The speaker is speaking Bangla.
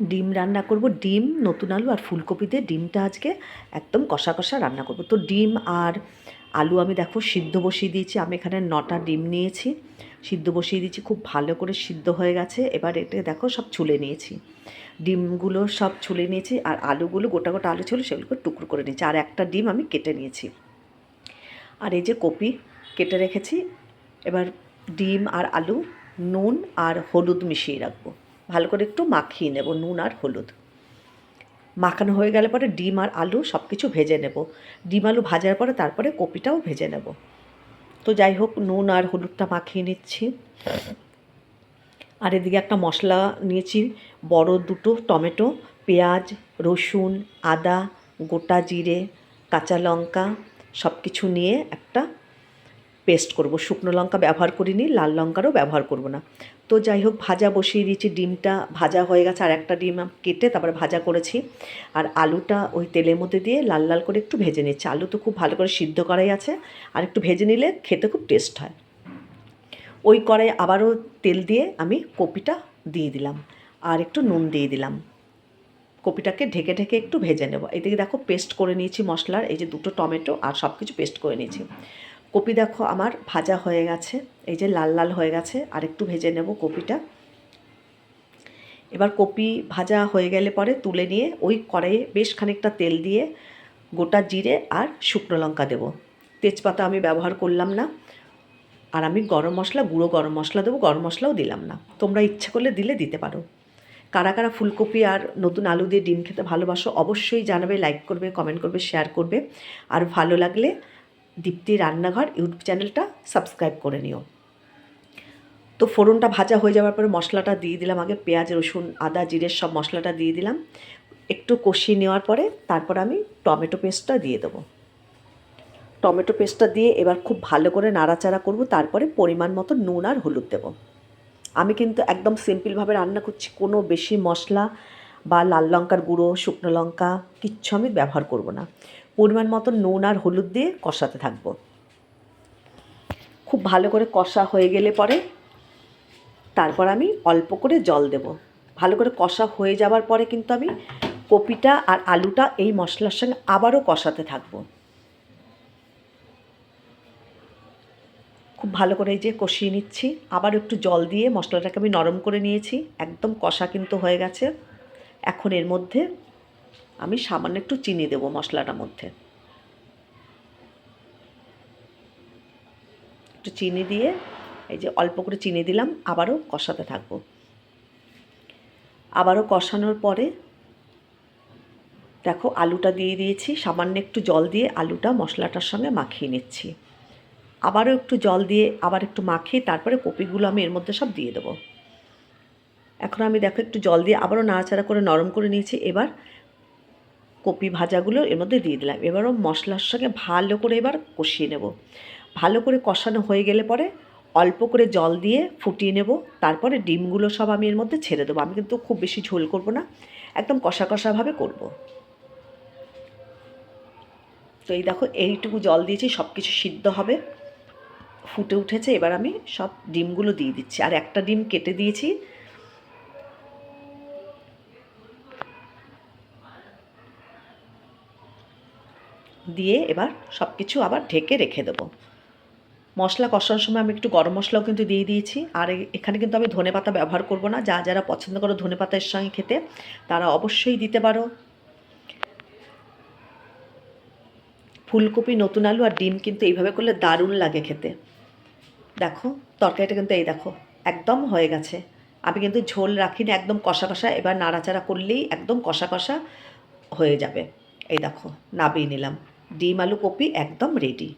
ডিম রান্না করব, ডিম, নতুন আলু আর ফুলকপি দিয়ে ডিমটা আজকে একদম কষা কষা রান্না করব। তো ডিম আর আলু আমি দেখো সিদ্ধ বসিয়ে দিয়েছি। আমি এখানে 9টা ডিম নিয়েছি, সিদ্ধ বসিয়ে দিয়েছি, খুব ভালো করে সিদ্ধ হয়ে গেছে। এবার এটা দেখো সব ছুলে নিয়েছি, ডিমগুলো সব ছুলে নিয়েছি, আর আলুগুলো গোটা গোটা আলু ছিল সেগুলোকে টুকরো করে নিয়েছি, আর একটা ডিম আমি কেটে নিয়েছি। আর এই যে কপি কেটে রেখেছি। এবার ডিম আর আলু নুন আর হলুদ মিশিয়ে রাখবো, ভালো করে একটু মাখিয়ে নেব নুন আর হলুদ। মাখানো হয়ে গেলে পরে ডিম আর আলু সব কিছু ভেজে নেব। ডিম আলু ভাজার পরে তারপরে কপিটাও ভেজে নেব। তো যাই হোক, নুন আর হলুদটা মাখিয়ে নিচ্ছি। আর এদিকে একটা মশলা নিয়েছি, বড় দুটো টমেটো, পেঁয়াজ, রসুন, আদা, গোটা জিরে, কাঁচা লঙ্কা সব কিছু নিয়ে একটা পেস্ট করব। শুকনো লঙ্কা ব্যবহার করিনি, লাল লঙ্কারও ব্যবহার করব না। তো যাই হোক, ভাজা বসিয়ে দিয়েছি, ডিমটা ভাজা হয়ে গেছে, আর একটা ডিম কেটে তারপরে ভাজা করেছি। আর আলুটা ওই তেলের মধ্যে দিয়ে লাল লাল করে একটু ভেজে নিচ্ছি। আলু তো খুব ভালো করে সিদ্ধ করাই আছে, আর একটু ভেজে নিলে খেতে খুব টেস্ট হয়। ওই কড়াই আবারও তেল দিয়ে আমি কপিটা দিয়ে দিলাম, আর একটু নুন দিয়ে দিলাম। কপিটাকে ঢেকে ঢেকে একটু ভেজে নেব। এদিকে দেখো পেস্ট করে নিয়েছি মশলার, এই যে দুটো টমেটো আর সব কিছু পেস্ট করে নিয়েছি। কপি দেখো আমার ভাজা হয়ে গেছে, এই যে লাল লাল হয়ে গেছে, আর একটু ভেজে নেব কপিটা। এবার কপি ভাজা হয়ে গেলে পরে তুলে নিয়ে ওই কড়াইয়ে বেশ খানিকটা তেল দিয়ে গোটা জিরে আর শুকনো লঙ্কা দেব। তেজপাতা আমি ব্যবহার করলাম না। আর আমি গরম মশলা, গুঁড়ো গরম মশলা দেবো, গরম মশলাও দিলাম না। তোমরা ইচ্ছে করলে দিলে দিতে পারো। কারা কারা ফুলকপি আর নতুন আলু দিয়ে ডিম খেতে ভালোবাসো অবশ্যই জানাবে, লাইক করবে, কমেন্ট করবে, শেয়ার করবে। আর ভালো লাগলে দীপ্তি রান্নাঘর ইউটিউব চ্যানেলটা সাবস্ক্রাইব করে নিও। তো ফোড়নটা ভাজা হয়ে যাওয়ার পরে মশলাটা দিয়ে দিলাম, আগে পেঁয়াজ, রসুন, আদা, জিরের সব মশলাটা দিয়ে দিলাম। একটু কষিয়ে নেওয়ার পরে তারপর আমি টমেটো পেস্টটা দিয়ে দেবো। টমেটো পেস্টটা দিয়ে এবার খুব ভালো করে নাড়াচাড়া করব, তারপরে পরিমাণ মতো নুন আর হলুদ দেবো। আমি কিন্তু একদম সিম্পলভাবে রান্না করছি, কোনো বেশি মশলা বা লাল লঙ্কার গুঁড়ো, শুকনো লঙ্কা কিচ্ছু আমি ব্যবহার করব না। পরিমাণ মতো নুন আর হলুদ দিয়ে কষাতে থাকবো। খুব ভালো করে কষা হয়ে গেলে পরে তারপর আমি অল্প করে জল দেব। ভালো করে কষা হয়ে যাওয়ার পরে কিন্তু আমি কপিটা আর আলুটা এই মশলার সঙ্গে আবারও কষাতে থাকবো। খুব ভালো করে এই যে কষিয়ে নিচ্ছি, আবার একটু জল দিয়ে মশলাটাকে আমি নরম করে নিয়েছি, একদম কষা কিন্তু হয়ে গেছে। এখন এর মধ্যে আমি সামান্য একটু চিনি দেবো মশলাটার মধ্যে। একটু চিনি দিয়ে এই যে অল্প করে চিনি দিলাম, আবারও কষাতে থাকবো। আবারও কষানোর পরে দেখো আলুটা দিয়ে দিয়েছি, সামান্য একটু জল দিয়ে আলুটা মশলাটার সঙ্গে মাখিয়ে নিচ্ছি। আবারও একটু জল দিয়ে আবার একটু মাখিয়ে তারপরে কপিগুলো আমি এর মধ্যে সব দিয়ে দেবো। এখন আমি দেখো একটু জল দিয়ে আবারও নাড়াচাড়া করে নরম করে নিয়েছি। এবার কপি ভাজাগুলো এর মধ্যে দিয়ে দিলাম। এবারও মশলার সঙ্গে ভালো করে এবার কষিয়ে নেব। ভালো করে কষানো হয়ে গেলে পরে অল্প করে জল দিয়ে ফুটিয়ে নেব। তারপরে ডিমগুলো সব আমি এর মধ্যে ছেড়ে দেবো। আমি কিন্তু খুব বেশি ঝোল করব না, একদম কষা কষাভাবে করব। তো এই দেখো এইটুকু জল দিয়েছি, সব কিছু সিদ্ধ হবে, ফুটে উঠেছে। এবার আমি সব ডিমগুলো দিয়ে দিচ্ছি, আর একটা ডিম কেটে দিয়েছি। দিয়ে এবার সব কিছু আবার ঢেকে রেখে দেবো। মশলা কষানোর সময় আমি একটু গরম মশলাও কিন্তু দিয়ে দিয়েছি। আর এখানে কিন্তু আমি ধনেপাতা ব্যবহার করব না। যারা পছন্দ করো ধনেপাতা এর সঙ্গে খেতে, তারা অবশ্যই দিতে পারো। ফুলকপি, নতুন আলু আর ডিম কিন্তু এইভাবে করলে দারুণ লাগে খেতে। দেখো তরকারিটা কিন্তু এই দেখো একদম হয়ে গেছে। আমি কিন্তু ঝোল রাখিনি, একদম কষা কষা। এবার নাড়াচাড়া করলেই একদম কষা কষা হয়ে যাবে। এই দেখো নামিয়ে নিলাম, ডিম আলু কপি একদম রেডি।